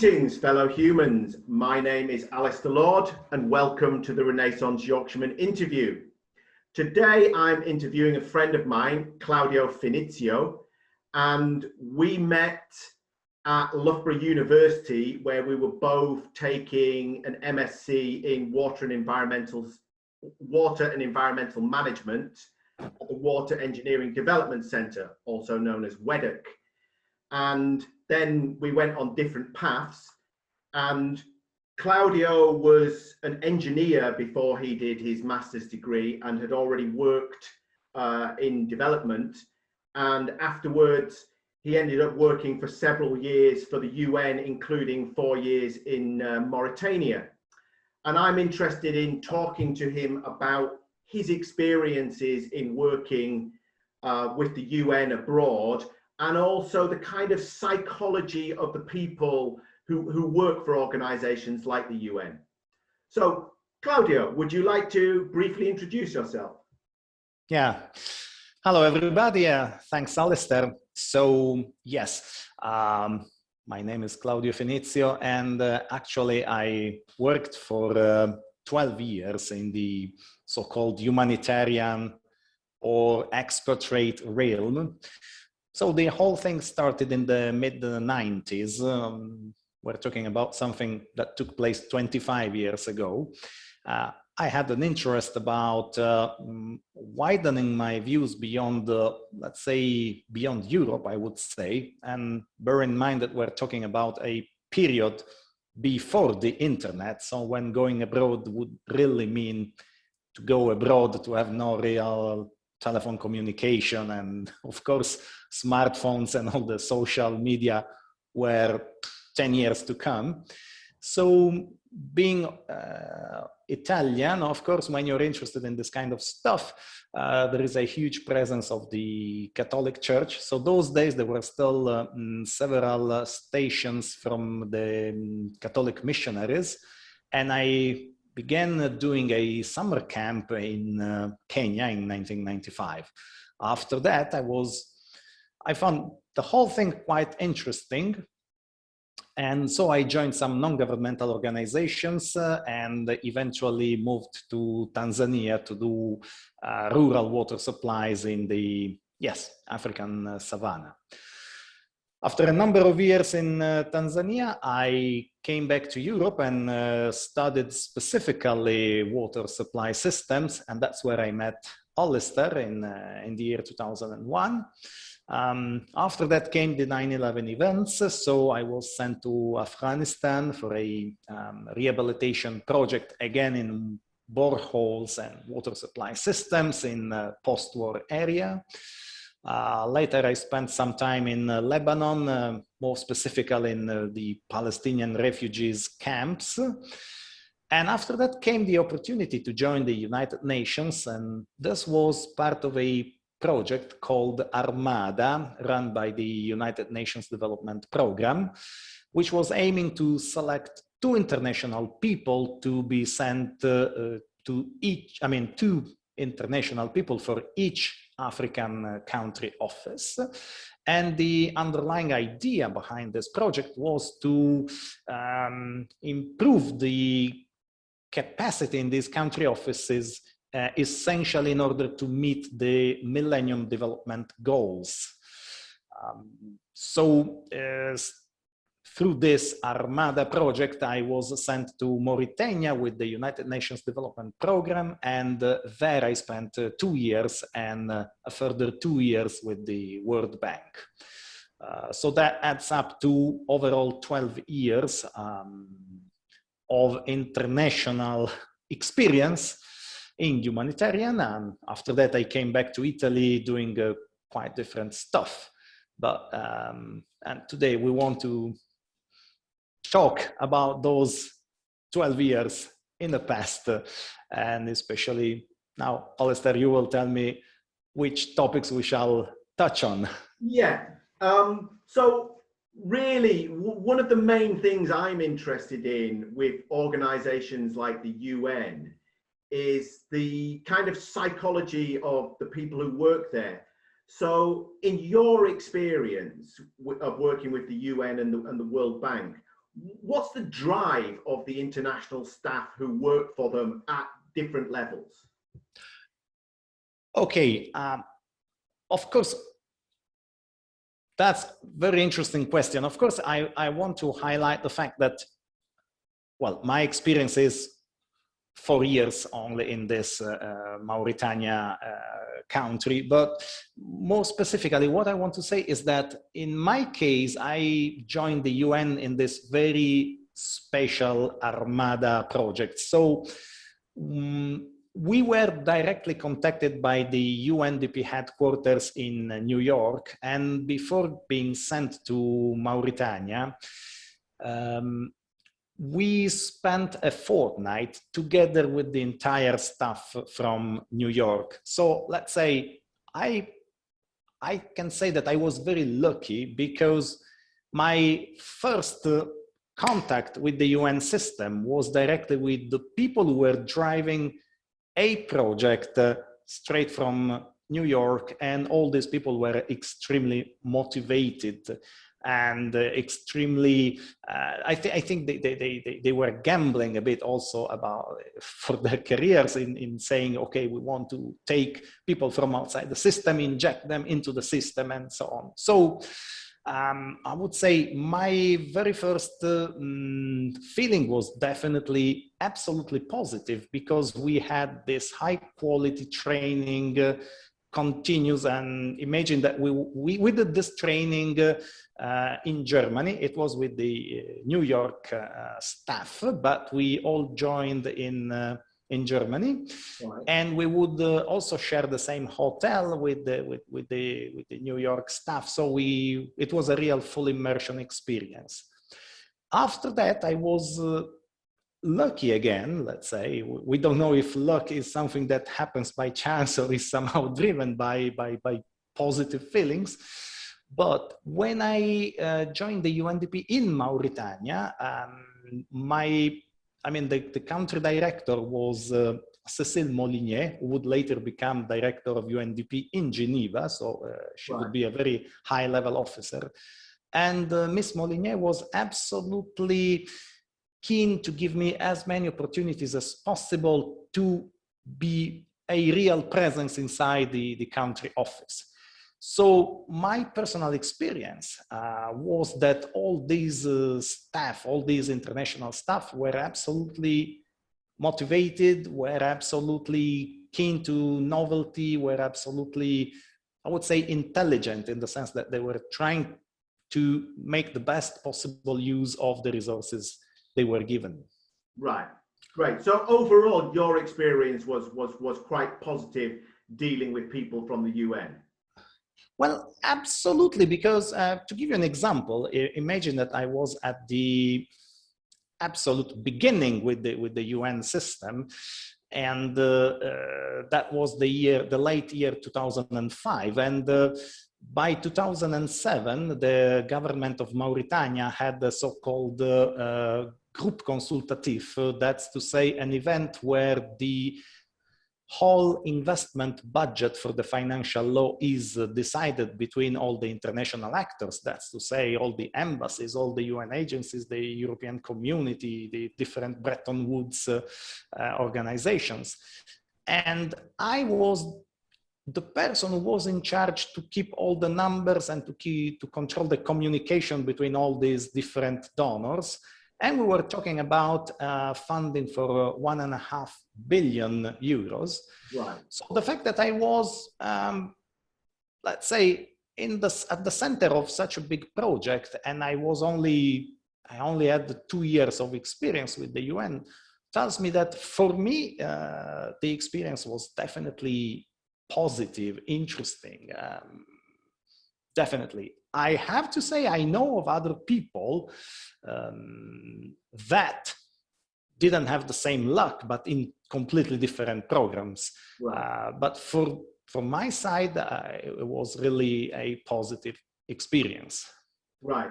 Greetings, fellow humans. My name is Alistair Lord, and welcome to the Renaissance Yorkshireman interview. Today, I'm interviewing a friend of mine, Claudio Finizio, and we met at Loughborough University, where we were both taking an MSc in water and environmental management at the Water Engineering Development Centre, also known as WEDC. And then we went on different paths, and Claudio was an engineer before he did his master's degree and had already worked in development. And afterwards, he ended up working for several years for the UN, including 4 years in Mauritania. And I'm interested in talking to him about his experiences in working with the UN abroad, and also the kind of psychology of the people who work for organizations like the UN. So, Claudio, would you like to briefly introduce yourself? Yeah. Hello, everybody. Thanks, Alistair. So, yes, my name is Claudio Finizio, and actually I worked for 12 years in the so-called humanitarian or expatriate realm. So the whole thing started in the mid-90s. We're talking about something that took place 25 years ago. I had an interest about widening my views beyond, let's say, beyond Europe, I would say. And bear in mind that we're talking about a period before the internet. So when going abroad would really mean to go abroad, to have no real telephone communication, and of course smartphones and all the social media were 10 years to come. So being Italian, of course, when you're interested in this kind of stuff, there is a huge presence of the Catholic Church. So those days there were still several stations from the Catholic missionaries, and I began doing a summer camp in Kenya in 1995. After that, I found the whole thing quite interesting. And so I joined some non-governmental organizations and eventually moved to Tanzania to do rural water supplies in the, African savanna. After a number of years in Tanzania, I came back to Europe and studied specifically water supply systems, and that's where I met Alistair in the year 2001. After that came the 9/11 events, so I was sent to Afghanistan for a rehabilitation project, again in boreholes and water supply systems in post-war area. Later, I spent some time in Lebanon, more specifically in the Palestinian refugees camps. And after that came the opportunity to join the United Nations, and this was part of a project called Armada, run by the United Nations Development Program, which was aiming to select two international people to be sent two international people for each African country office. And the underlying idea behind this project was to improve the capacity in these country offices, essentially in order to meet the Millennium Development Goals. Through this Armada project, I was sent to Mauritania with the United Nations Development Program, and there I spent 2 years and a further 2 years with the World Bank. So that adds up to overall 12 years of international experience in humanitarian, and after that I came back to Italy doing quite different stuff. But and today we want to talk about those 12 years in the past, and especially now, Alistair, you will tell me which topics we shall touch on. Yeah, so really one of the main things I'm interested in with organizations like the UN is the kind of psychology of the people who work there. So in your experience of working with the UN and the World Bank, what's the drive of the international staff who work for them at different levels? Okay, of course, that's a very interesting question. Of course, I want to highlight the fact that, well, my experience is 4 years only in this Mauritania country, but more specifically, what I want to say is that in my case, I joined the UN in this very special Armada project. So we were directly contacted by the UNDP headquarters in New York, and before being sent to Mauritania, we spent a fortnight together with the entire staff from New York. So let's say I can say that I was very lucky, because my first contact with the UN system was directly with the people who were driving a project straight from New York, and all these people were extremely motivated and extremely, I think they were gambling a bit also about for their careers in saying, okay, we want to take people from outside the system, inject them into the system, and so on. So I would say my very first feeling was definitely absolutely positive, because we had this high quality training continues, and imagine that we did this training in Germany. It was with the New York staff, but we all joined in Germany, right. And we would also share the same hotel with the New York staff. So it was a real full immersion experience. After that, I was lucky again, let's say. We don't know if luck is something that happens by chance or is somehow driven by positive feelings. But when I joined the UNDP in Mauritania, the country director was Cécile Molinier, who would later become director of UNDP in Geneva. So she would be a very high-level officer. And Miss Molinier was absolutely keen to give me as many opportunities as possible to be a real presence inside the country office. So my personal experience was that all these staff, all these international staff were absolutely motivated, were absolutely keen to novelty, were absolutely, I would say, intelligent, in the sense that they were trying to make the best possible use of the resources they were given. Right, great. So overall, your experience was quite positive dealing with people from the UN. Well, absolutely, because to give you an example, imagine that I was at the absolute beginning with the UN system, and that was the late year 2005, and by 2007, the government of Mauritania had the so-called group consultatif, that's to say an event where the whole investment budget for the financial law is decided between all the international actors. That's to say all the embassies, all the UN agencies, the European Community, the different Bretton Woods organizations. And I was the person who was in charge to keep all the numbers and to control the communication between all these different donors. And we were talking about funding for 1.5 billion euros. Right. So the fact that I was, let's say, at the center of such a big project, and I only had 2 years of experience with the UN, tells me that for me, the experience was definitely positive, interesting, definitely. I have to say, I know of other people that didn't have the same luck, but in completely different programs. Right. But from my side, it was really a positive experience. Right.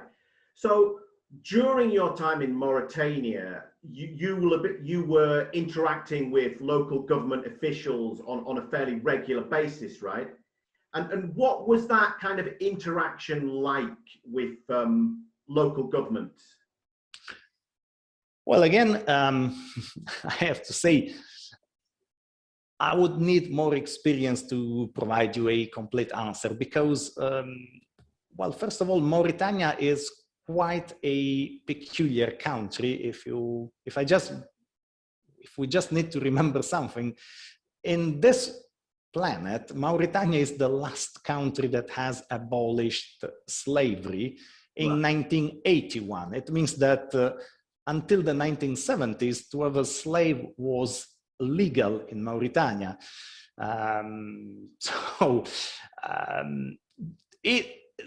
So during your time in Mauritania, you were interacting with local government officials on a fairly regular basis, right? And what was that kind of interaction like with local governments? Well, again, I have to say, I would need more experience to provide you a complete answer because, well, first of all, Mauritania is quite a peculiar country. If we just need to remember something, in this planet, Mauritania is the last country that has abolished slavery in 1981. It means that until the 1970s, to have a slave was legal in Mauritania.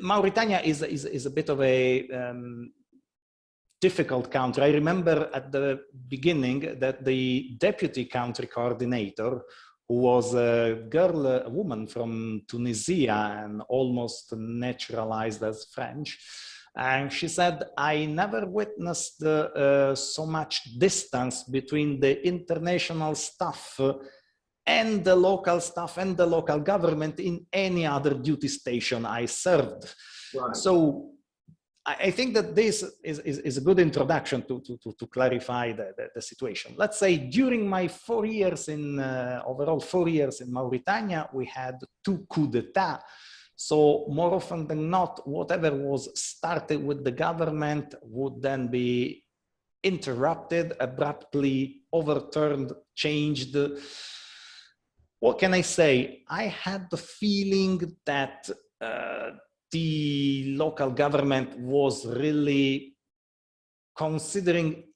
Mauritania is a bit of a difficult country. I remember at the beginning that the deputy country coordinator, who was a woman from Tunisia and almost naturalized as French, and she said, I never witnessed so much distance between the international staff and the local staff and the local government in any other duty station I served. Right. So I think that this is a good introduction to clarify the situation. Let's say during my 4 years overall 4 years in Mauritania, we had 2 coups d'etat. So more often than not, whatever was started with the government would then be interrupted, abruptly overturned, changed. What can I say? I had the feeling that the local government was really considering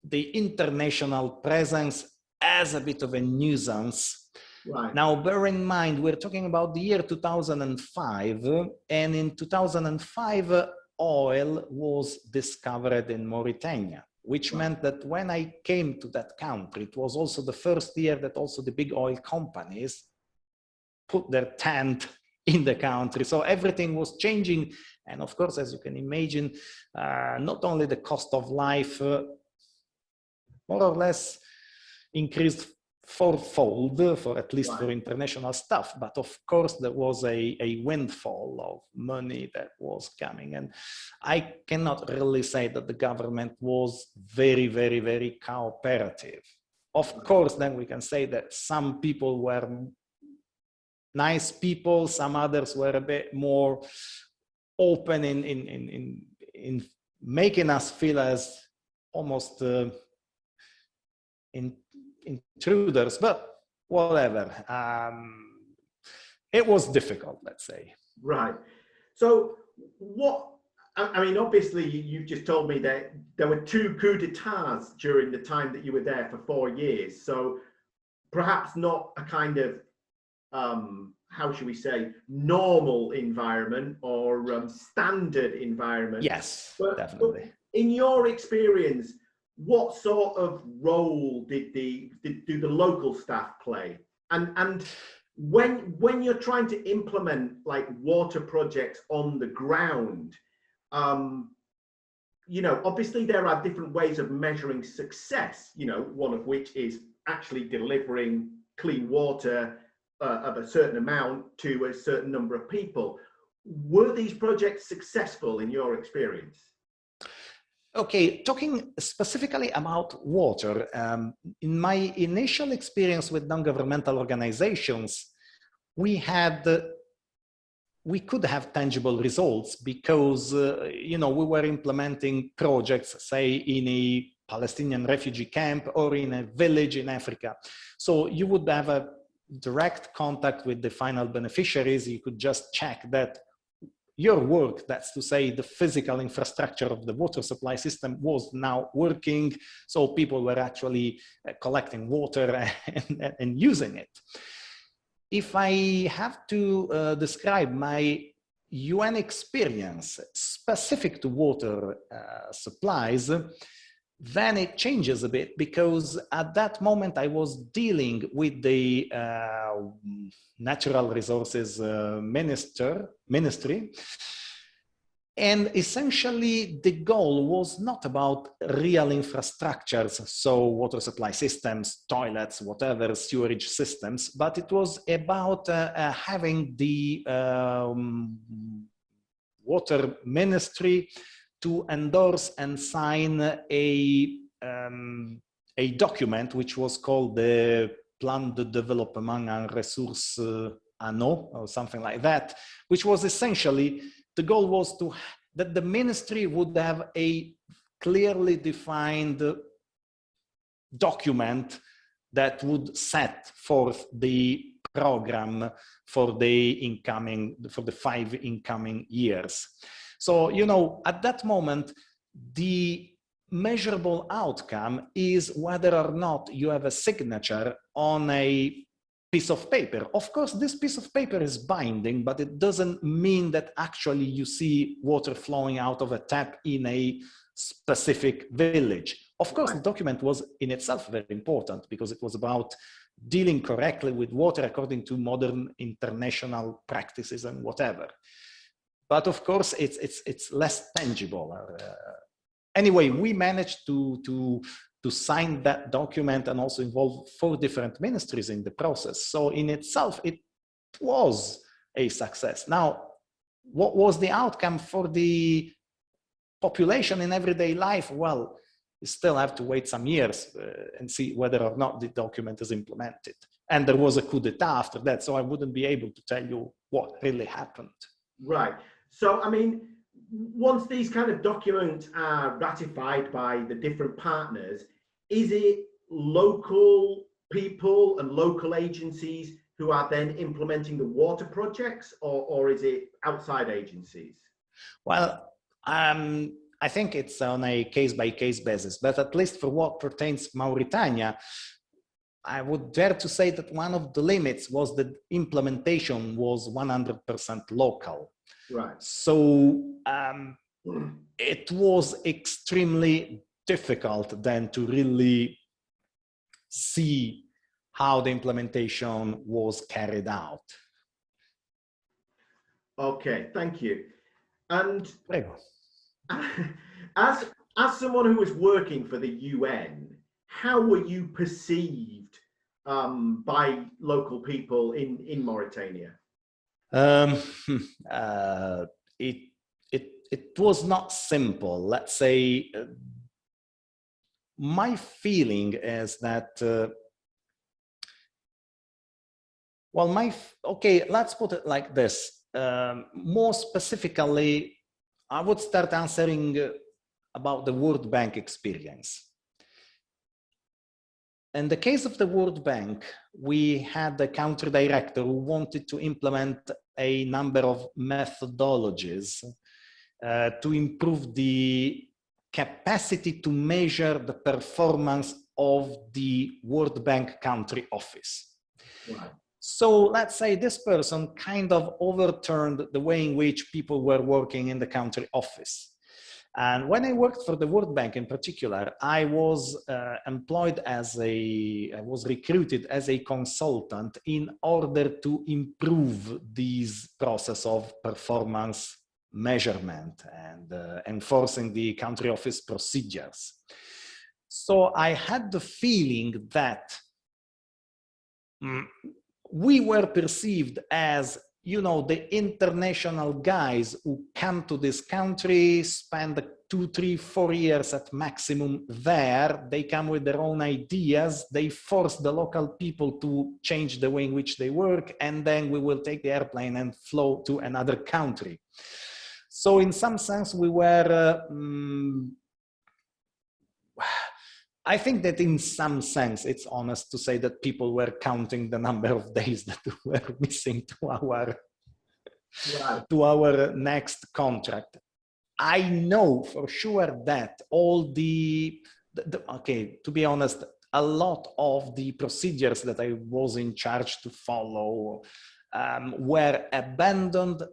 the international presence as a bit of a nuisance. Right. Now, bear in mind, we're talking about the year 2005, and in 2005, oil was discovered in Mauritania, which meant that when I came to that country, it was also the first year that also the big oil companies put their tent in the country. So everything was changing. And of course, as you can imagine, not only the cost of life more or less increased fourfold for at least for international stuff, but of course there was a windfall of money that was coming, and I cannot really say that the government was very, very, very cooperative. Of course, then we can say that some people were nice people, some others were a bit more open in making us feel as almost intruders, but whatever. It was difficult, let's say. Right. So I mean, obviously you've just told me that there were 2 coups d'etats during the time that you were there for 4 years. So perhaps not a kind of, how should we say, normal environment or standard environment. Yes, definitely. But in your experience, what sort of role do the local staff play? And when you're trying to implement like water projects on the ground, you know, obviously there are different ways of measuring success, you know, one of which is actually delivering clean water of a certain amount to a certain number of people. Were these projects successful in your experience? Okay, talking specifically about water, in my initial experience with non-governmental organizations, we could have tangible results because, you know, we were implementing projects, say, in a Palestinian refugee camp or in a village in Africa. So you would have a direct contact with the final beneficiaries. You could just check that your work, that's to say the physical infrastructure of the water supply system, was now working. So people were actually collecting water and using it. If I have to describe my UN experience specific to water supplies, then it changes a bit, because at that moment I was dealing with the Natural Resources Ministry. And essentially the goal was not about real infrastructures, so water supply systems, toilets, whatever, sewerage systems, but it was about having the water ministry to endorse and sign a a document which was called the Plan de Développement en Ressources Anneaux, or something like that, which was essentially, the goal was that the ministry would have a clearly defined document that would set forth the program for the 5 incoming years. So, you know, at that moment, the measurable outcome is whether or not you have a signature on a piece of paper. Of course, this piece of paper is binding, but it doesn't mean that actually you see water flowing out of a tap in a specific village. Of course, the document was in itself very important because it was about dealing correctly with water according to modern international practices and whatever. But of course, it's less tangible. Anyway, we managed to sign that document and also involve 4 different ministries in the process. So in itself, it was a success. Now, what was the outcome for the population in everyday life? Well, you still have to wait some years and see whether or not the document is implemented. And there was a coup d'etat after that, so I wouldn't be able to tell you what really happened. Right. So, I mean, once these kind of documents are ratified by the different partners, is it local people and local agencies who are then implementing the water projects, or is it outside agencies? Well, I think it's on a case-by-case basis, but at least for what pertains to Mauritania, I would dare to say that one of the limits was that implementation was 100% local. Right. So it was extremely difficult then to really see how the implementation was carried out. Okay, thank you. And Prego. as someone who was working for the UN, how were you perceived by local people in Mauritania? It was not simple. Let's say my feeling is that okay, let's put it like this. More specifically, I would start answering about the World Bank experience. In the case of the World Bank, we had the country director who wanted to implement a number of methodologies to improve the capacity to measure the performance of the World Bank country office. Right. So let's say this person kind of overturned the way in which people were working in the country office. And when I worked for the World Bank in particular, I was I was recruited as a consultant in order to improve this process of performance measurement and enforcing the country office procedures. So I had the feeling that we were perceived as, you know, the international guys who come to this country, spend 2, 3, 4 years at maximum there. They come with their own ideas. They force the local people to change the way in which they work. And then we will take the airplane and fly to another country. So in some sense, we were, I think that in some sense, it's honest to say that people were counting the number of days that were missing to our next contract. I know for sure that all okay, to be honest, a lot of the procedures that I was in charge to follow were abandoned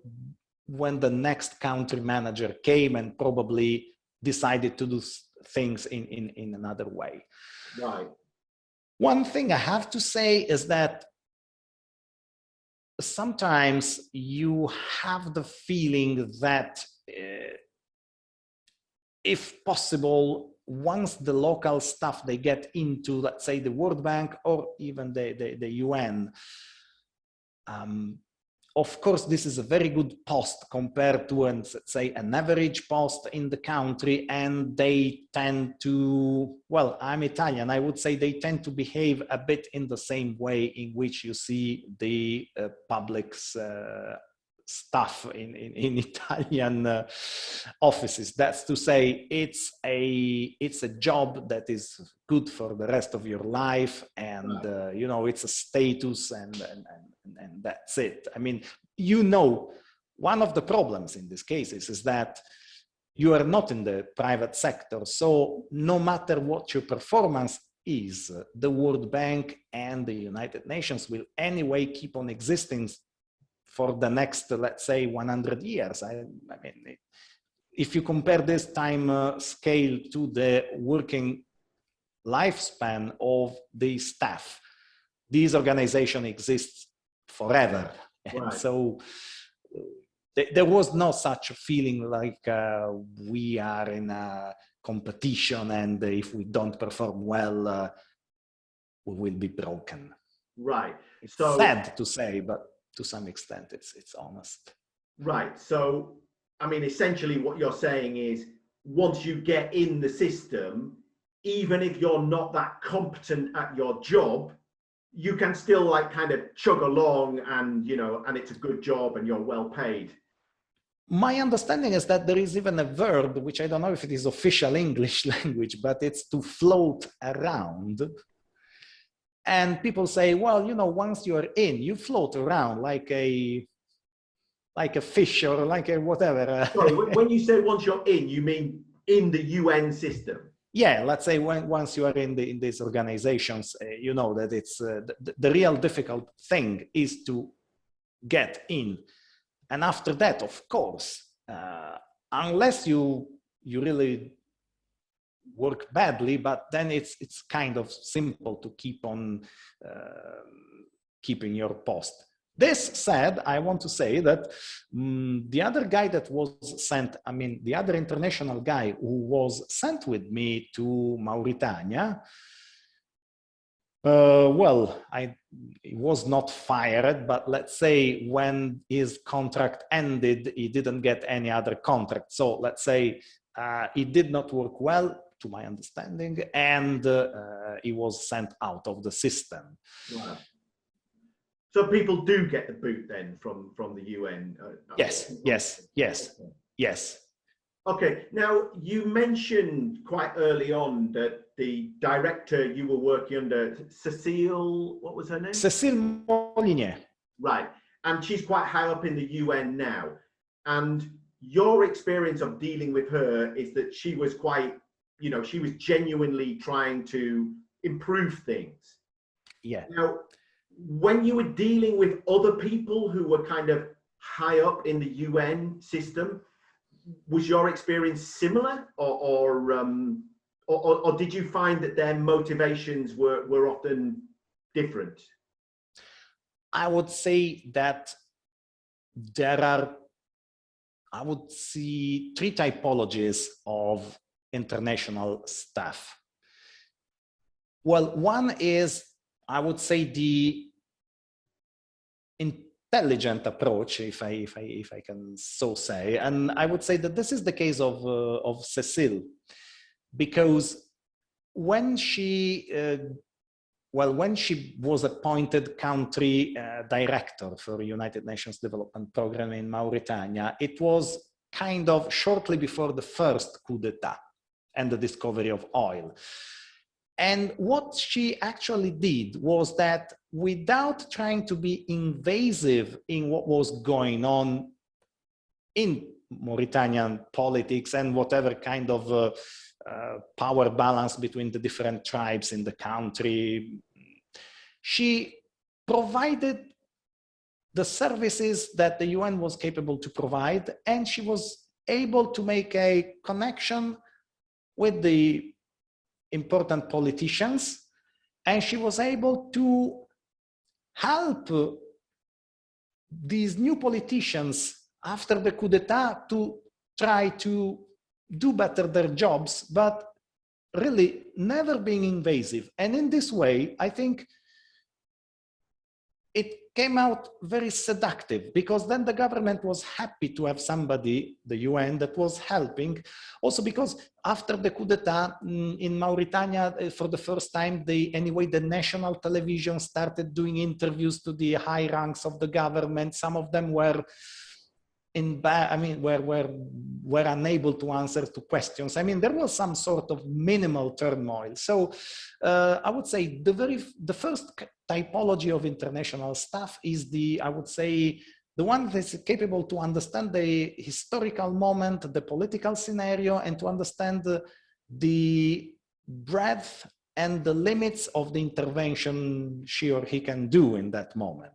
when the next country manager came and probably decided to do things in another way. Right. One thing I have to say is that sometimes you have the feeling that if possible, once the local staff, they get into, let's say, the World Bank or even the UN, of course, this is a very good post compared to, say, an average post in the country, and they tend to, well, I'm Italian, I would say they tend to behave a bit in the same way in which you see the public's staff in Italian offices. That's to say, it's a job that is good for the rest of your life, and you know, it's a status, and that's it. I mean, you know, one of the problems in these cases is that you are not in the private sector, so no matter what your performance is, the World Bank and the United Nations will anyway keep on existing for the next, let's say, 100 years. I mean, if you compare this time scale to the working lifespan of the staff, this organization exists forever. Right. And so there was no such a feeling like we are in a competition, and if we don't perform well, we will be broken. Right. It's so sad to say, but to some extent it's honest. Right. So, I mean, essentially what you're saying is, once you get in the system, even if you're not that competent at your job, you can still like kind of chug along, and, you know, and it's a good job and you're well paid. My understanding is that there is even a verb, which I don't know if it is official English language, but it's to float around. And people say, well, you know, once you're in, you float around like a fish or like a whatever. Sorry, when you say once you're in, you mean in the UN system? Yeah, let's say once you are in these organizations, you know that it's the real difficult thing is to get in. And after that, of course, unless you really work badly, but then it's kind of simple to keep on keeping your post. This said, I want to say that the other guy that was sent, I mean, the other international guy who was sent with me to Mauritania, well, he was not fired, but let's say when his contract ended, he didn't get any other contract. So let's say he did not work well, to my understanding, and he was sent out of the system. Wow. So people do get the boot then from the UN? Yes. Okay, now you mentioned quite early on that the director you were working under, Cécile, what was her name? Cécile Molinier. Right, and she's quite high up in the UN now. And your experience of dealing with her is that she was quite, you know, she was genuinely trying to improve things. Yeah. Now, when you were dealing with other people who were kind of high up in the UN system, was your experience similar, or did you find that their motivations were often different? I would say that there are, I would see, three typologies of international staff. Well, one is, I would say, the intelligent approach, if I can so say, and I would say that this is the case of Cécile, because when she was appointed country director for United Nations Development Program in Mauritania, it was kind of shortly before the first coup d'etat and the discovery of oil. And what she actually did was that, without trying to be invasive in what was going on in Mauritanian politics and whatever kind of power balance between the different tribes in the country, she provided the services that the UN was capable to provide, and she was able to make a connection with the important politicians, and she was able to help these new politicians after the coup d'etat to try to do better their jobs, but really never being invasive. And in this way, I think it came out very seductive, because then the government was happy to have somebody, the UN, that was helping. Also because after the coup d'etat in Mauritania, for the first time, the national television started doing interviews to the high ranks of the government. Some of them were were unable to answer to questions. I mean, there was some sort of minimal turmoil. So I would say the first typology of international staff is I would say, the one that is capable to understand the historical moment, the political scenario, and to understand the breadth and the limits of the intervention she or he can do in that moment.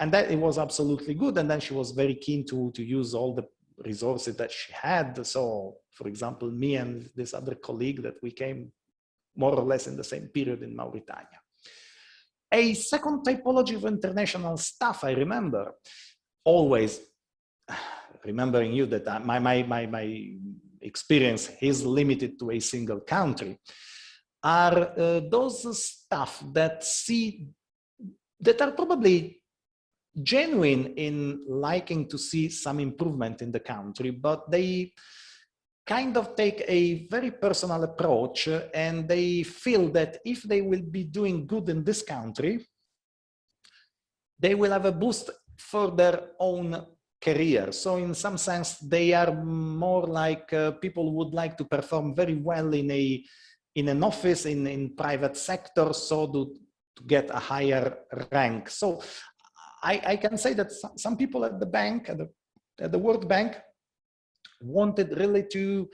And that it was absolutely good. And then she was very keen to use all the resources that she had. So, for example, me and this other colleague that we came more or less in the same period in Mauritania. A second typology of international staff, I remember, always remembering you that my experience is limited to a single country, are those staff that are probably genuine in liking to see some improvement in the country, but they kind of take a very personal approach, and they feel that if they will be doing good in this country, they will have a boost for their own career. So in some sense, they are more like people would like to perform very well in an office, in private sector, so to get a higher rank. So I can say that some people at the bank, at the World Bank, wanted really to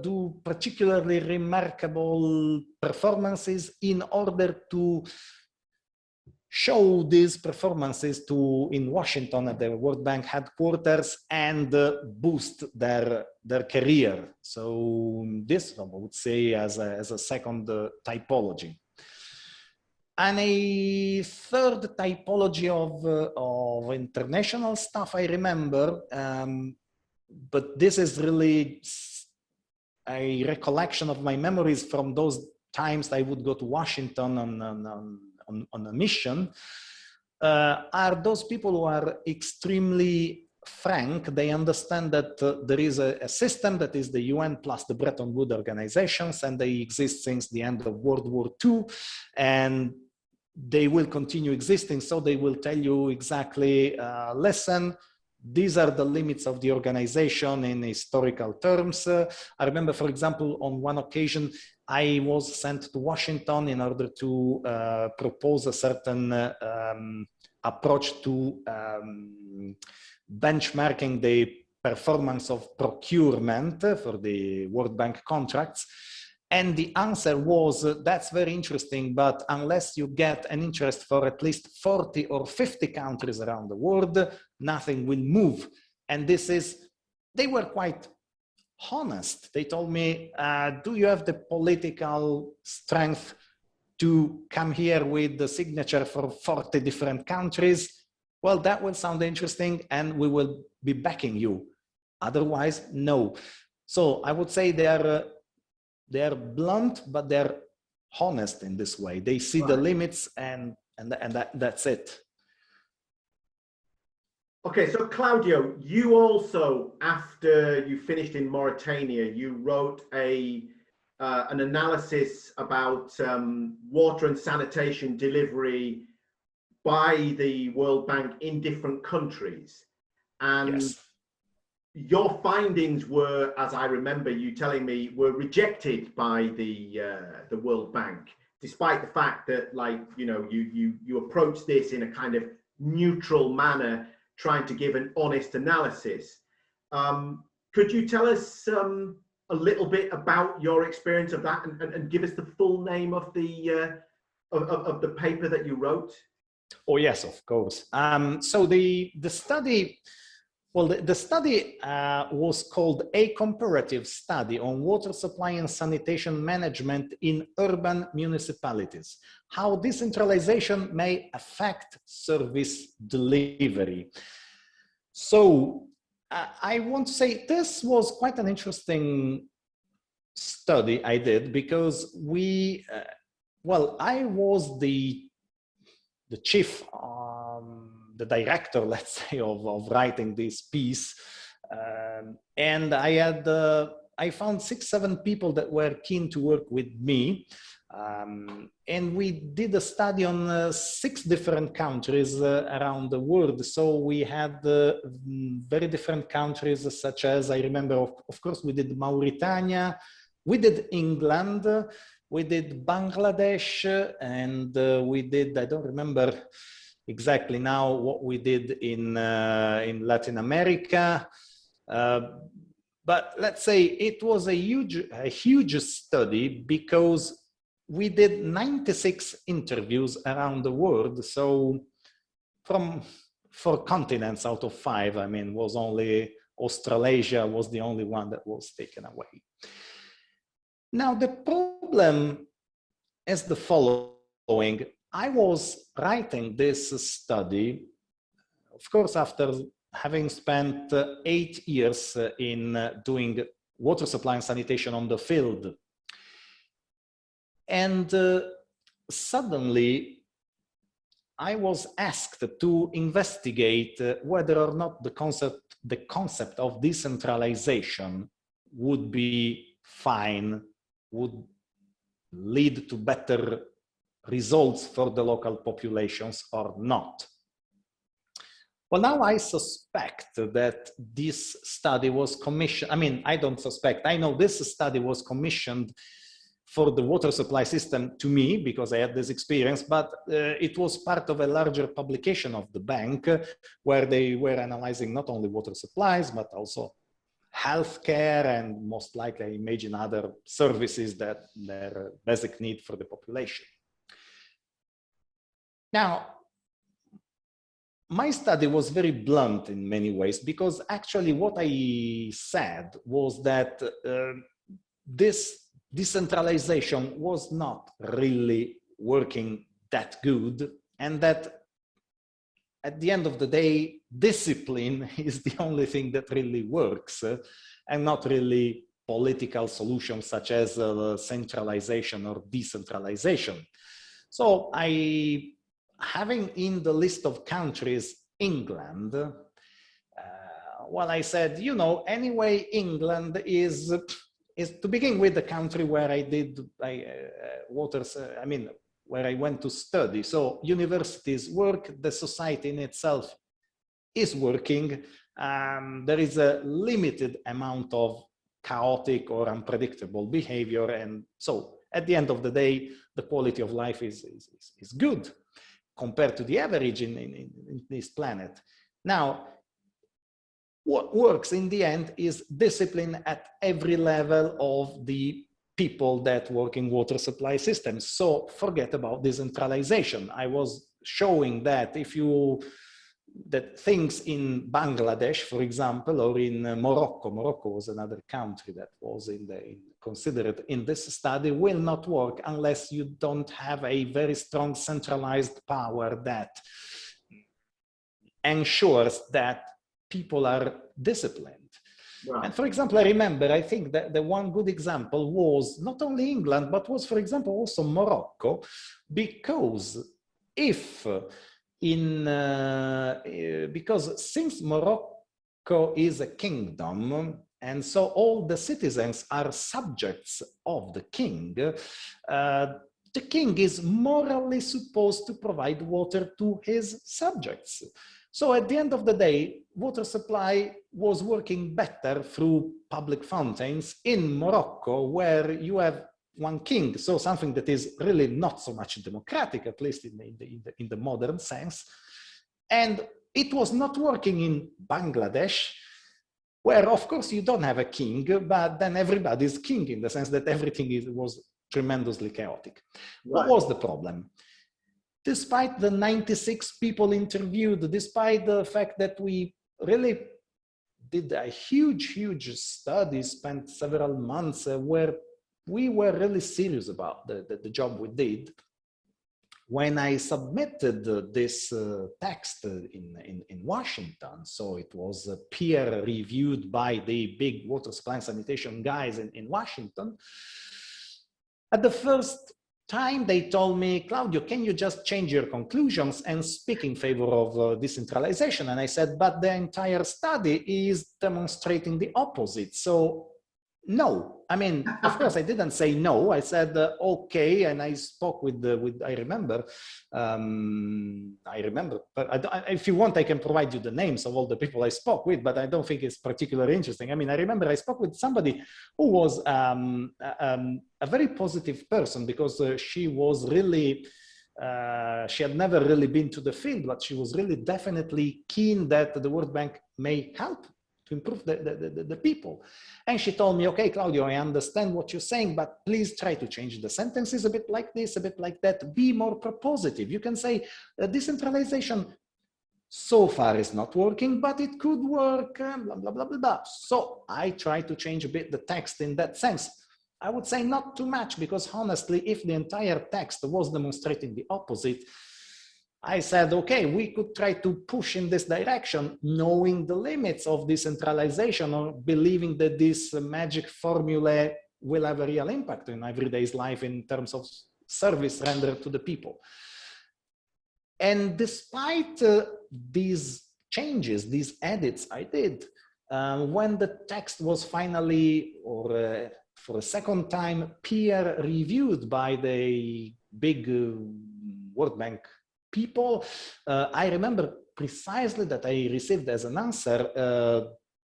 do particularly remarkable performances in order to show these performances in Washington at the World Bank headquarters and boost their career. So this, I would say, as a second typology. And a third typology of international staff I remember, but this is really a recollection of my memories from those times I would go to Washington on a mission, are those people who are extremely frank. They understand that there is a system that is the UN plus the Bretton Woods organizations, and they exist since the end of World War II, and they will continue existing. So they will tell you exactly, listen, these are the limits of the organization in historical terms. I remember, for example, on one occasion, I was sent to Washington in order to propose a certain approach to benchmarking the performance of procurement for the World Bank contracts. And the answer was, that's very interesting, but unless you get an interest for at least 40 or 50 countries around the world, nothing will move. And they were quite honest. They told me, do you have the political strength to come here with the signature for 40 different countries? Well, that will sound interesting and we will be backing you. Otherwise, no. So I would say they are blunt, but they're honest in this way. They see the limits and that's it. Okay, so Claudio, you also, after you finished in Mauritania, you wrote an analysis about water and sanitation delivery by the World Bank in different countries. And yes, your findings were, as I remember you telling me, were rejected by the World Bank, despite the fact that, like, you approached this in a kind of neutral manner, trying to give an honest analysis. Could you tell us a little bit about your experience of that, and give us the full name of the paper that you wrote? Oh yes, of course. So the study. Well, the study was called A Comparative Study on Water Supply and Sanitation Management in Urban Municipalities, How Decentralization May Affect Service Delivery. So I want to say this was quite an interesting study I did, because I was the chief the director, let's say, of writing this piece. And I found 6-7 people that were keen to work with me. And we did a study on 6 different countries around the world. So we had very different countries, such as, I remember, of course, we did Mauritania, we did England, we did Bangladesh, and we did, I don't remember exactly now what we did in Latin America. But let's say it was a huge study, because we did 96 interviews around the world. So from 4 continents out of 5, I mean, was only Australasia was the only one that was taken away. Now, the problem is the following. I was writing this study, of course, after having spent 8 years in doing water supply and sanitation on the field. And suddenly, I was asked to investigate whether or not the concept of decentralization would be fine, would lead to better results for the local populations or not. Well, now I suspect that this study was commissioned. I mean, I don't suspect, I know this study was commissioned for the water supply system to me, because I had this experience, but it was part of a larger publication of the bank, where they were analyzing not only water supplies, but also healthcare, and most likely, I imagine, other services that they're basic need for the population. Now, my study was very blunt in many ways, because actually what I said was that this decentralization was not really working that good, and that at the end of the day, discipline is the only thing that really works, and not really political solutions such as centralization or decentralization. So having in the list of countries England, well, I said, you know, anyway, England is to begin with the country where I did where I went to study. So universities work, the society in itself is working. There is a limited amount of chaotic or unpredictable behavior. And so at the end of the day, the quality of life is good compared to the average in this planet. Now, what works in the end is discipline at every level of the people that work in water supply systems. So forget about decentralization. I was showing that that things in Bangladesh, for example, or in Morocco was another country that was considered in this study, will not work unless you don't have a very strong centralized power that ensures that people are disciplined. Wow. And for example, I remember, I think that the one good example was not only England, but was, for example, also Morocco, because because since Morocco is a kingdom, and so all the citizens are subjects of the king is morally supposed to provide water to his subjects. So at the end of the day, water supply was working better through public fountains in Morocco, where you have one king, so something that is really not so much democratic, at least in the modern sense. And it was not working in Bangladesh, where of course you don't have a king, but then everybody's king in the sense that everything was tremendously chaotic. Right. What was the problem? Despite the 96 people interviewed, despite the fact that we really did a huge study, spent several months where we were really serious about the job we did. When I submitted this text in Washington, so it was peer reviewed by the big water supply and sanitation guys in Washington, at the first time they told me, Claudio, can you just change your conclusions and speak in favor of decentralization? And I said, but the entire study is demonstrating the opposite. So no, I mean, of course, I didn't say no. I said, okay. And I spoke with I remember, but if you want, I can provide you the names of all the people I spoke with, but I don't think it's particularly interesting. I mean, I remember I spoke with somebody who was a very positive person, because she was really, she had never really been to the field, but she was really definitely keen that the World Bank may help to improve the people. And she told me, okay, Claudio, I understand what you're saying, but please try to change the sentences a bit like this, a bit like that. Be more propositive. You can say decentralization so far is not working, but it could work, blah, blah, blah, blah, blah. So I try to change a bit the text in that sense. I would say not too much, because honestly, if the entire text was demonstrating the opposite, I said, okay, we could try to push in this direction, knowing the limits of decentralization, or believing that this magic formula will have a real impact in everyday's life in terms of service rendered to the people. And despite these changes, these edits I did, when the text was finally, or for a second time, peer reviewed by the big World Bank people, I remember precisely that I received as an answer,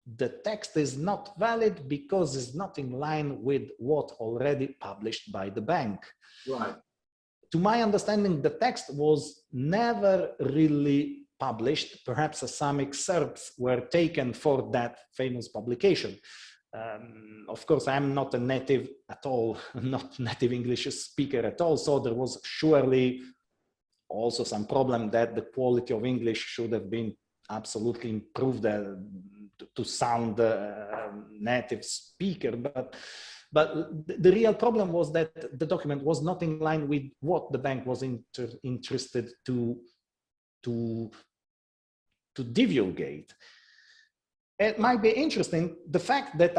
the text is not valid because it's not in line with what already published by the bank. Right. To my understanding, the text was never really published. Perhaps some excerpts were taken for that famous publication. Of course, I'm not a native at all, not native English speaker at all, so there was surely also some problem that the quality of English should have been absolutely improved to sound native speaker. But the real problem was that the document was not in line with what the bank was interested to divulgate. It might be interesting, the fact that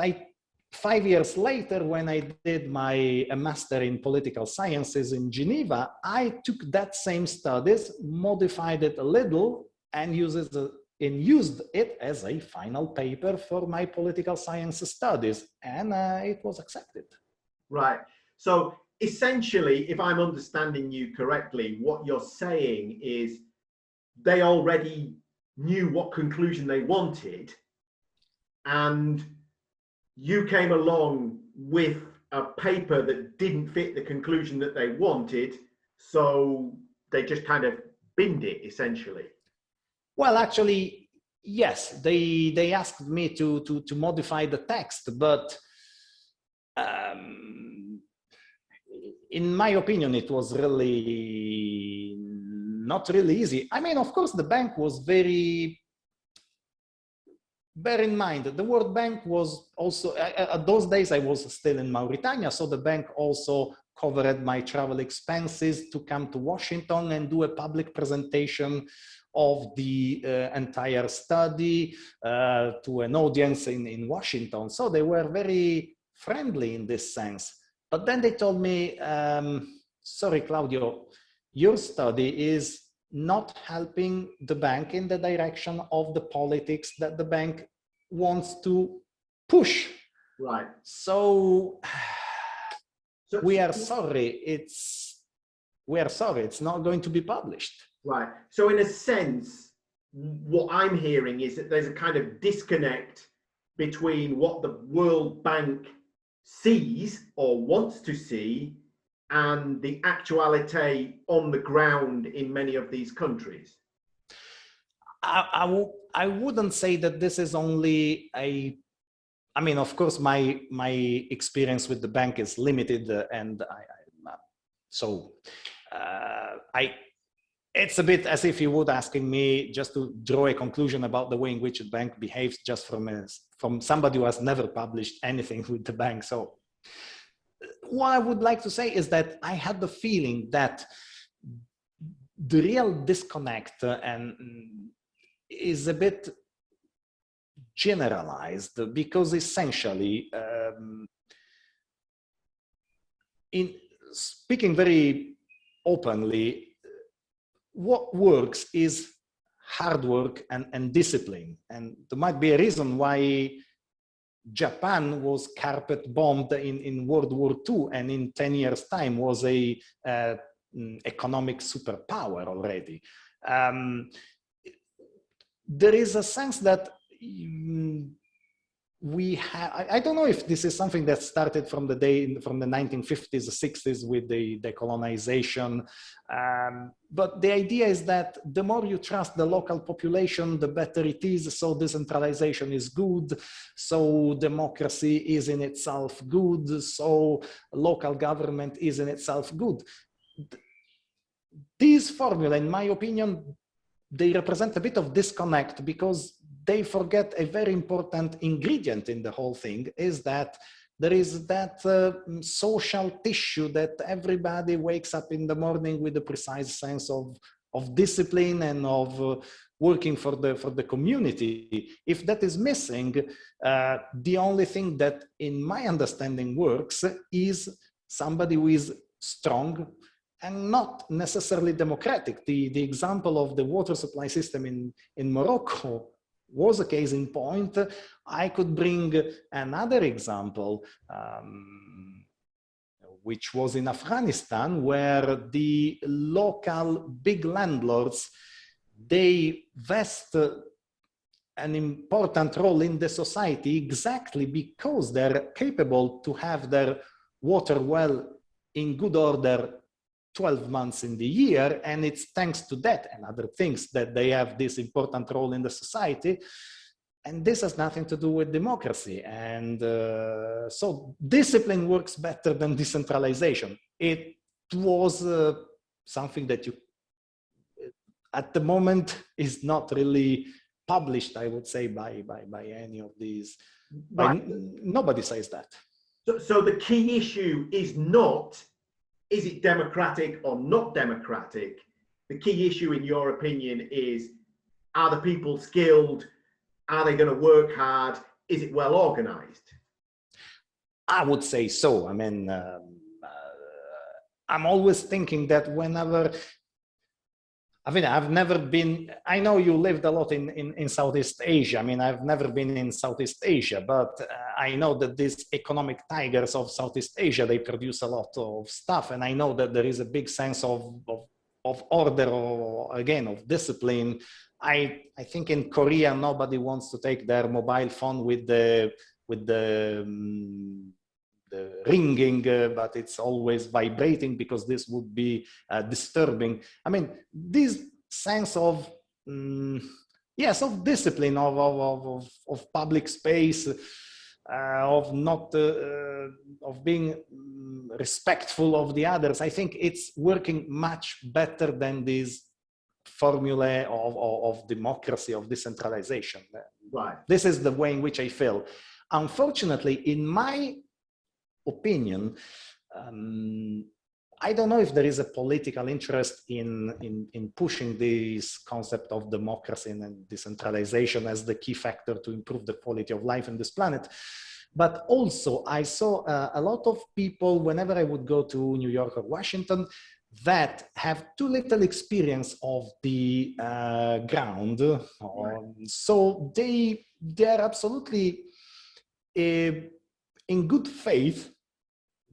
5 years later, when I did my master in political sciences in Geneva, I took that same studies, modified it a little, and used it as a final paper for my political science studies, and it was accepted. Right. So essentially, if I'm understanding you correctly, what you're saying is they already knew what conclusion they wanted, and you came along with a paper that didn't fit the conclusion that they wanted, so they just kind of binned it, essentially. Well, actually, yes, they asked me to modify the text, but in my opinion, it was really not really easy. I mean, of course, the bank was very... Bear in mind that the World Bank was also, at those days I was still in Mauritania, so the bank also covered my travel expenses to come to Washington and do a public presentation of the entire study to an audience in Washington. So they were very friendly in this sense. But then they told me, sorry, Claudio, your study is not helping the bank in the direction of the politics that the bank wants to push. Right. So we are sorry. It's not going to be published. Right. So in a sense, what I'm hearing is that there's a kind of disconnect between what the World Bank sees or wants to see and the actuality on the ground in many of these countries. I wouldn't say that this is only a... I mean, of course, my experience with the bank is limited, and it's a bit as if you would asking me just to draw a conclusion about the way in which a bank behaves just from somebody who has never published anything with the bank. So what I would like to say is that I had the feeling that the real disconnect is a bit generalized, because essentially speaking very openly, what works is hard work and discipline. And there might be a reason why Japan was carpet bombed in World War II, and in 10 years' time was a economic superpower already. There is a sense that we have, I don't know if this is something that started from the 1950s, 60s with the decolonization, but the idea is that the more you trust the local population, the better it is. So decentralization is good, so democracy is in itself good, so local government is in itself good. These formula, in my opinion, they represent a bit of disconnect, because they forget a very important ingredient in the whole thing, is that there is that social tissue that everybody wakes up in the morning with a precise sense of discipline and of working for the community. If that is missing, the only thing that, in my understanding, works is somebody who is strong and not necessarily democratic. The example of the water supply system in Morocco was a case in point. I could bring another example, which was in Afghanistan, where the local big landlords, they vest an important role in the society exactly because they're capable to have their water well in good order 12 months in the year, and it's thanks to that and other things that they have this important role in the society. And this has nothing to do with democracy. And so discipline works better than decentralization. It was something that at the moment is not really published, I would say, by any of these. Right. Nobody says that. So the key issue is not, is it democratic or not democratic? The key issue, in your opinion, is, are the people skilled? Are they going to work hard? Is it well organized? I would say so. I mean, I'm always thinking that whenever, I mean, I've never been, I know you lived a lot in Southeast Asia. I mean, I've never been in Southeast Asia, but I know that these economic tigers of Southeast Asia, they produce a lot of stuff. And I know that there is a big sense of order, or again, of discipline. I think in Korea, nobody wants to take their mobile phone with the ringing, but it's always vibrating, because this would be disturbing. I mean, this sense of, yes, of discipline, of public space, of not, of being respectful of the others, I think it's working much better than this formula of democracy, of decentralization. Right. This is the way in which I feel. Unfortunately, in my opinion, I don't know if there is a political interest in pushing this concept of democracy and decentralization as the key factor to improve the quality of life on this planet. But also, I saw a lot of people, whenever I would go to New York or Washington, that have too little experience of the ground. So they're absolutely in good faith,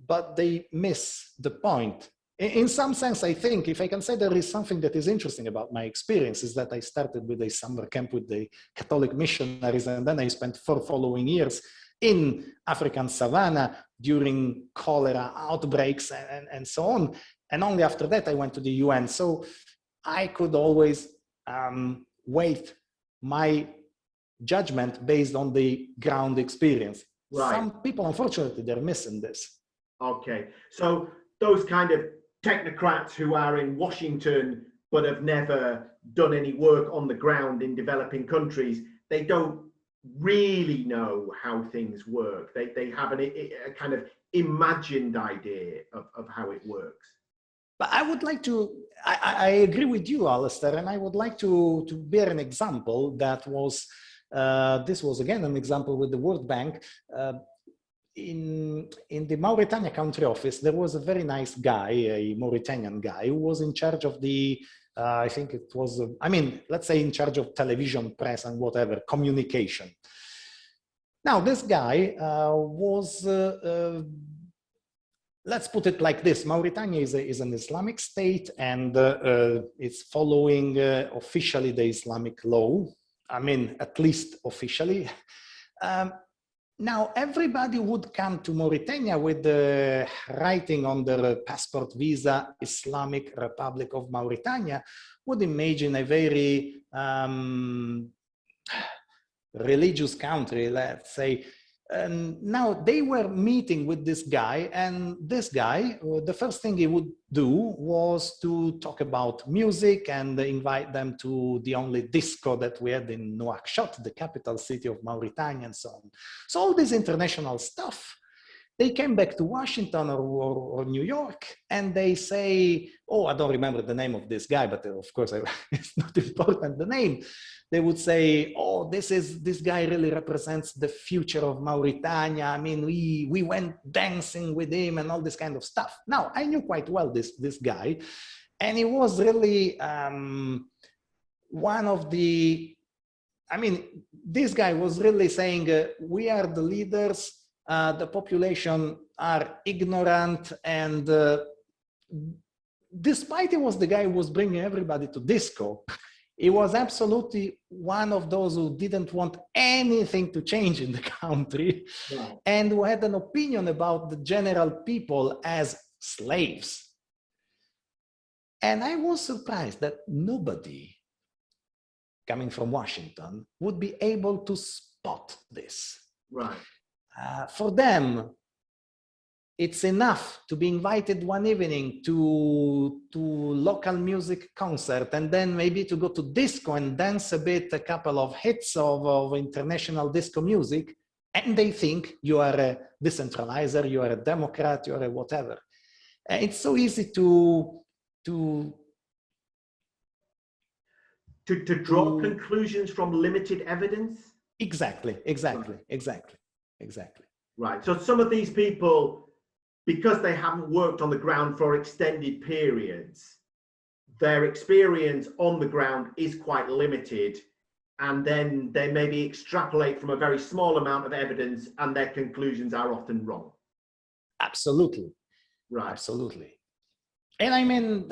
but they miss the point. In some sense, I think, if I can say there is something that is interesting about my experience, is that I started with a summer camp with the Catholic missionaries, and then I spent 4 following years in African savannah during cholera outbreaks and so on. And only after that, I went to the UN. So I could always weight my judgment based on the ground experience. Right. Some people, unfortunately, they're missing this. Okay. So those kind of technocrats who are in Washington but have never done any work on the ground in developing countries, they don't really know how things work. They have a kind of imagined idea of how it works. But I would like to, I agree with you, Alistair, and I would like to bear an example that was, this was again an example with the World Bank. in the Mauritania country office, there was a very nice guy, a Mauritanian guy, who was in charge of the, I think it was, I mean, let's say in charge of television, press, and whatever, communication. Now, this guy was, let's put it like this, Mauritania is an Islamic state, and it's following officially the Islamic law. I mean, at least officially. Now, everybody would come to Mauritania with the writing on their passport visa, Islamic Republic of Mauritania, would imagine a very religious country, let's say. And now they were meeting with this guy, and this guy, the first thing he would do was to talk about music and invite them to the only disco that we had in Nouakchott, the capital city of Mauritania, and so on. So all this international stuff, they came back to Washington or New York, and they say, oh, I don't remember the name of this guy, but of course it's not important, the name. They would say, oh, this guy really represents the future of Mauritania. I mean, we went dancing with him and all this kind of stuff. Now, I knew quite well this guy, and he was really one of the, I mean, this guy was really saying, we are the leaders, the population are ignorant, and despite he was the guy who was bringing everybody to disco, he was absolutely one of those who didn't want anything to change in the country, yeah, and who had an opinion about the general people as slaves. And I was surprised that nobody coming from Washington would be able to spot this. Right. For them, it's enough to be invited one evening to local music concert, and then maybe to go to disco and dance a bit, a couple of hits of international disco music, and they think you are a decentralizer, you are a Democrat, you are a whatever. It's so easy to draw conclusions from limited evidence. Exactly. Right. So some of these people, because they haven't worked on the ground for extended periods, their experience on the ground is quite limited, and then they maybe extrapolate from a very small amount of evidence, and their conclusions are often wrong. Absolutely. Right. Absolutely. And I mean,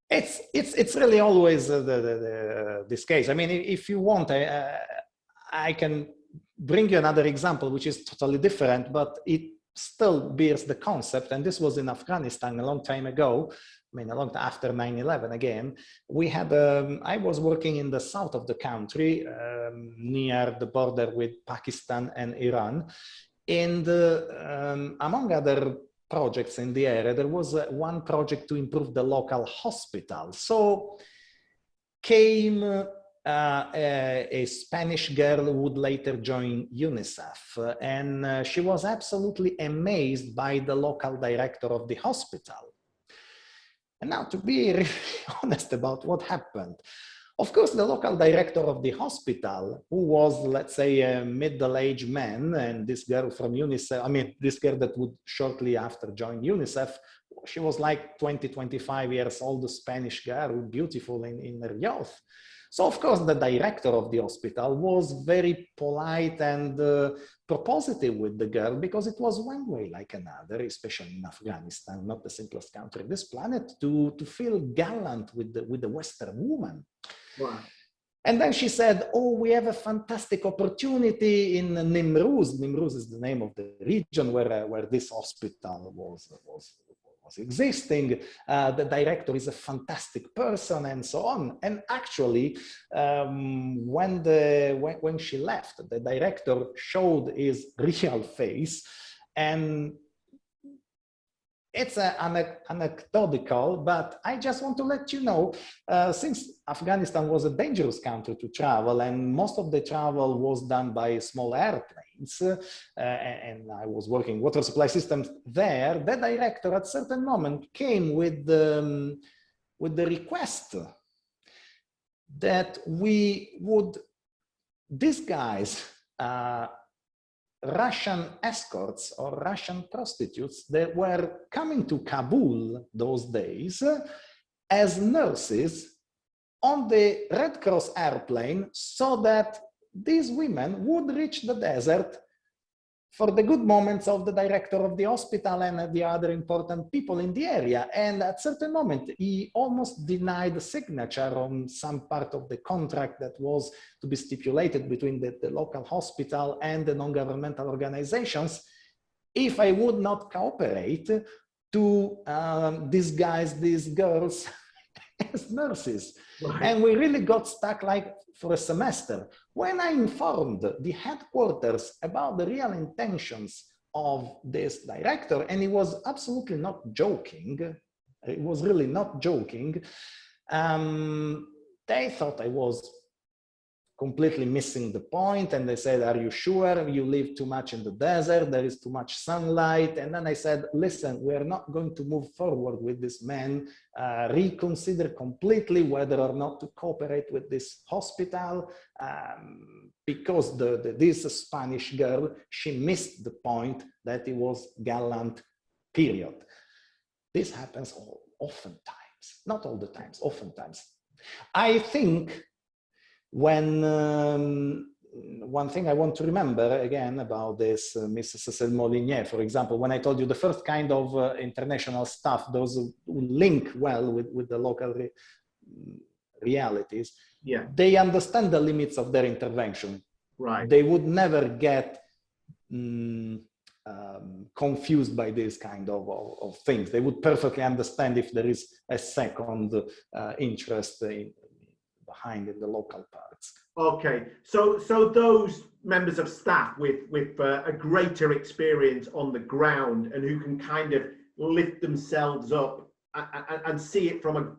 it's really always this case. I mean, if you want, I can bring you another example, which is totally different, but it still bears the concept. And this was in Afghanistan a long time ago. I mean, a long time after 9/11 again. We had, I was working in the south of the country, near the border with Pakistan and Iran. And among other projects in the area, there was one project to improve the local hospital. So came a Spanish girl who would later join UNICEF, and she was absolutely amazed by the local director of the hospital. And now, to be really honest about what happened, of course, the local director of the hospital, who was, let's say, a middle-aged man, and this girl from UNICEF, I mean, this girl that would shortly after join UNICEF, she was like 20, 25 years old, a Spanish girl, beautiful in her youth. So, of course, the director of the hospital was very polite and propositive with the girl, because it was one way like another, especially in Afghanistan, not the simplest country on this planet, to feel gallant with the Western woman. Wow. And then she said, oh, we have a fantastic opportunity in Nimruz. Nimruz is the name of the region where this hospital was existing. The director is a fantastic person, and so on. And actually, when she left, the director showed his real face, and it's anecdotal, but I just want to let you know, since Afghanistan was a dangerous country to travel, and most of the travel was done by small airplanes, and I was working water supply systems there, the director at a certain moment came with the request that we would disguise Russian escorts or Russian prostitutes that were coming to Kabul those days as nurses on the Red Cross airplane so that these women would reach the desert for the good moments of the director of the hospital and the other important people in the area. And at a certain moment, he almost denied the signature on some part of the contract that was to be stipulated between the local hospital and the non-governmental organizations if I would not cooperate to disguise these girls as nurses. Right. And we really got stuck like for a semester. When I informed the headquarters about the real intentions of this director, and he was absolutely not joking, it was really not joking, they thought I was completely missing the point, and they said, are you sure? You live too much in the desert, there is too much sunlight. And then I said, listen, we are not going to move forward with this man, reconsider completely whether or not to cooperate with this hospital, because this Spanish girl, she missed the point that he was gallant, period. This happens oftentimes, not all the times, oftentimes. I think when one thing I want to remember again about this Mrs. Cecile Molinier, for example, when I told you the first kind of international staff, those who link well with the local realities, yeah, they understand the limits of their intervention. Right. They would never get confused by this kind of things. They would perfectly understand if there is a second interest behind in the local parts. Okay, so those members of staff with a greater experience on the ground and who can kind of lift themselves up and see it from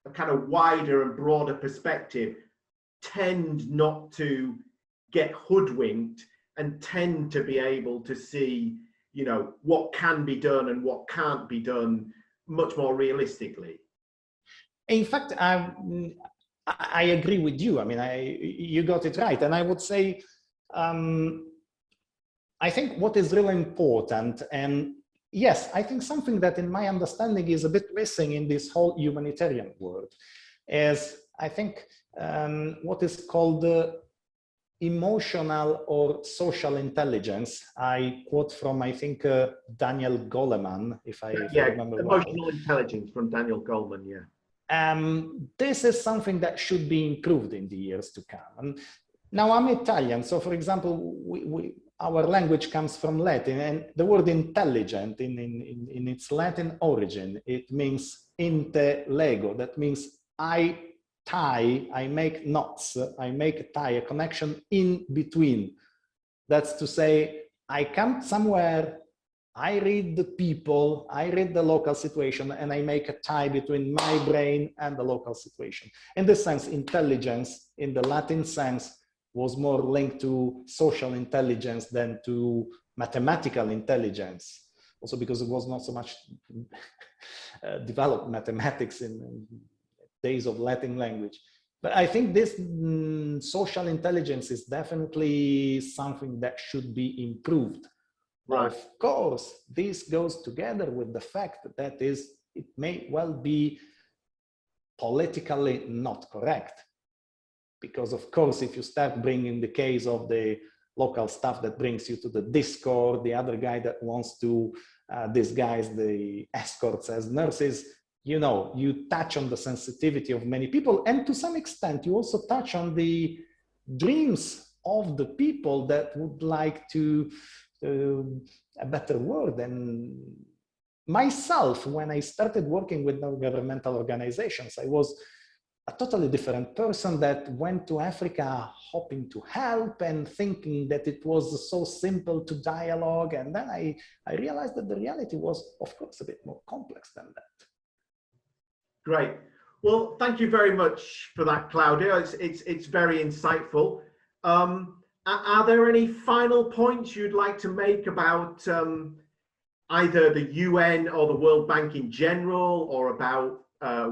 a kind of wider and broader perspective tend not to get hoodwinked and tend to be able to see, you know, what can be done and what can't be done much more realistically. In fact, I agree with you. I mean, you got it right. And I would say, I think what is really important, and yes, I think something that in my understanding is a bit missing in this whole humanitarian world is, I think, what is called emotional or social intelligence. I quote from, I think, Daniel Goleman, if I remember well. Emotional intelligence from Daniel Goleman, yeah. This is something that should be improved in the years to come. And now I'm Italian, so for example, our language comes from Latin, and the word intelligent in its Latin origin, it means inte lego. That means I make knots, I make a tie, a connection in between. That's to say, I come somewhere, I read the people, I read the local situation, and I make a tie between my brain and the local situation. In this sense, intelligence, in the Latin sense, was more linked to social intelligence than to mathematical intelligence. Also because it was not so much developed mathematics in days of Latin language. But I think this social intelligence is definitely something that should be improved. Right. Of course, this goes together with the fact that it may well be politically not correct. Because of course, if you start bringing the case of the local staff that brings you to the Discord, the other guy that wants to disguise the escorts as nurses, you know, you touch on the sensitivity of many people. And to some extent, you also touch on the dreams of the people that would like to a better world. And myself, when I started working with non-governmental organizations, I was a totally different person that went to Africa hoping to help and thinking that it was so simple to dialogue. And then I realized that the reality was, of course, a bit more complex than that. Great. Well, thank you very much for that, Claudio. It's very insightful. Are there any final points you'd like to make about either the UN or the World Bank in general, or about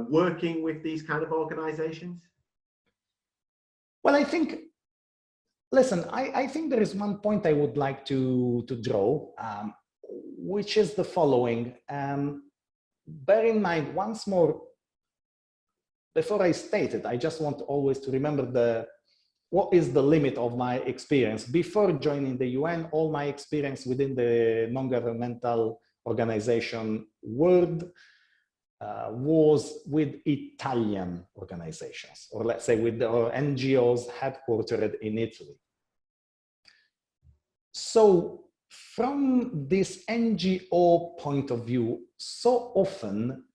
working with these kind of organizations? Well, I think listen, I think there is one point I would like to draw, which is the following. Bear in mind, once more, before I state it, I just want always to remember what is the limit of my experience. Before joining the UN, all my experience within the non-governmental organization world was with Italian organizations, or let's say with the NGOs headquartered in Italy. So from this NGO point of view, so often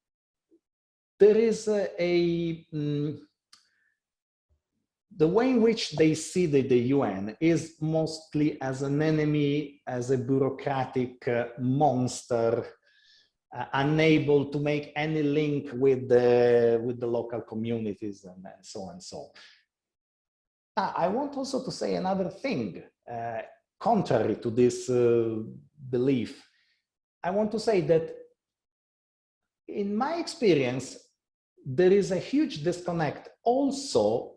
there is the way in which they see the UN is mostly as an enemy, as a bureaucratic monster, unable to make any link with the local communities and so on and so on. I want also to say another thing, contrary to this belief. I want to say that in my experience, there is a huge disconnect also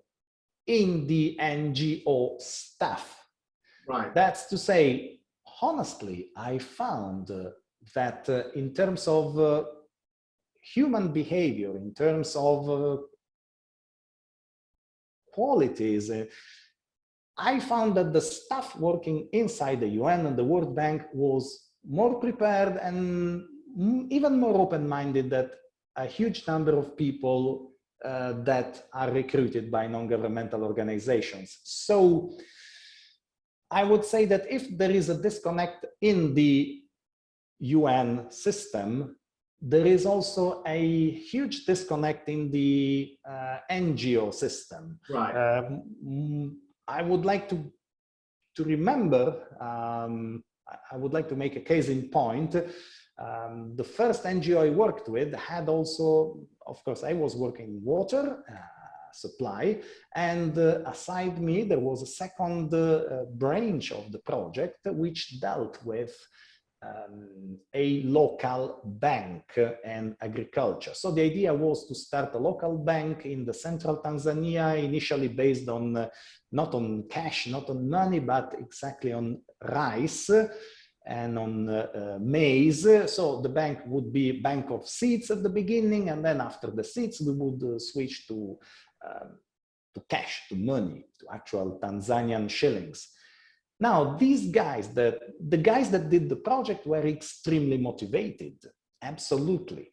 in the NGO staff. Right. That's to say, honestly, I found that in terms of human behavior, in terms of qualities, I found that the staff working inside the UN and the World Bank was more prepared and even more open-minded than a huge number of people that are recruited by non-governmental organizations. So I would say that if there is a disconnect in the UN system, there is also a huge disconnect in the NGO system. Right. I would like to remember, I would like to make a case in point. The first NGO I worked with had also, of course, I was working in water supply, and aside me, there was a second branch of the project which dealt with a local bank and agriculture. So the idea was to start a local bank in the central Tanzania, initially based on not on cash, not on money, but exactly on rice and on maize. So the bank would be a bank of seeds at the beginning, and then after the seeds, we would switch to cash, to money, to actual Tanzanian shillings. Now, these guys, the guys that did the project were extremely motivated, absolutely.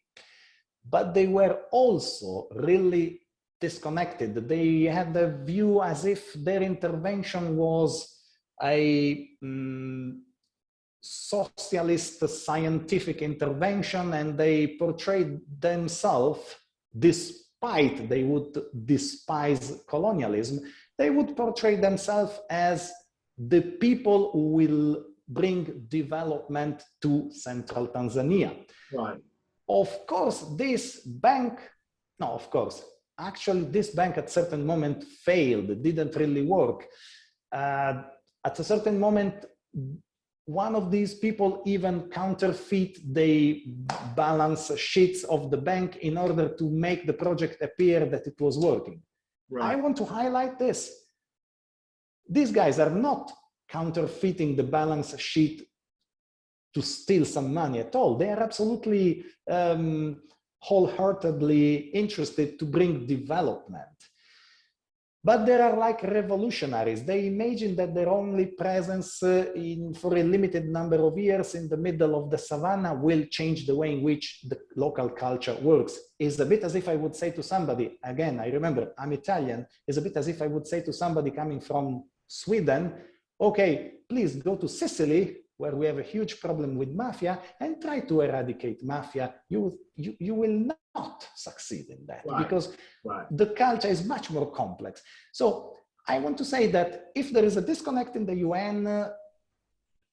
But they were also really disconnected. They had the view as if their intervention was a socialist scientific intervention, and they portrayed themselves, despite they would despise colonialism, they would portray themselves as the people who will bring development to central Tanzania. Right. Of course, this bank, no, of course, actually this bank at a certain moment failed, it didn't really work. At a certain moment, one of these people even counterfeit the balance sheets of the bank in order to make the project appear that it was working. Right. I want to highlight this. These guys are not counterfeiting the balance sheet to steal some money at all. They are absolutely wholeheartedly interested to bring development. But they are like revolutionaries. They imagine that their only presence for a limited number of years in the middle of the savannah will change the way in which the local culture works. It's a bit as if I would say to somebody, again, I remember I'm Italian, it's a bit as if I would say to somebody coming from Sweden, okay, please go to Sicily, where we have a huge problem with mafia, and try to eradicate mafia. You will not succeed in that, right, because the culture is much more complex. So I want to say that if there is a disconnect in the UN,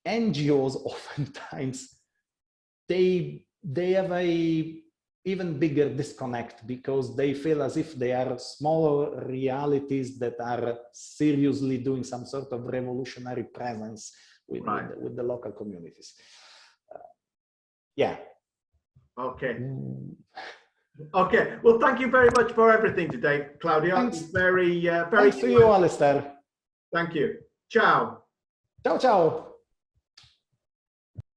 NGOs oftentimes, they have a even bigger disconnect, because they feel as if they are smaller realities that are seriously doing some sort of revolutionary presence with the local communities. Yeah. Okay. Okay. Well, thank you very much for everything today, Claudio. Thanks. Very Thanks to you, Alistair. Thank you. Ciao. Ciao, ciao.